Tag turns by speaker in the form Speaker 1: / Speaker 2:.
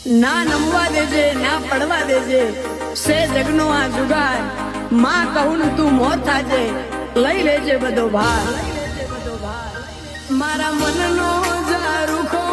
Speaker 1: ના નમવા દેજે ના પડવા દેજે સે જગનો આ જુગાર માં કહું ને તું મોત થાજે લઈ લેજે બધો ભાર મારા મનનો જારુખો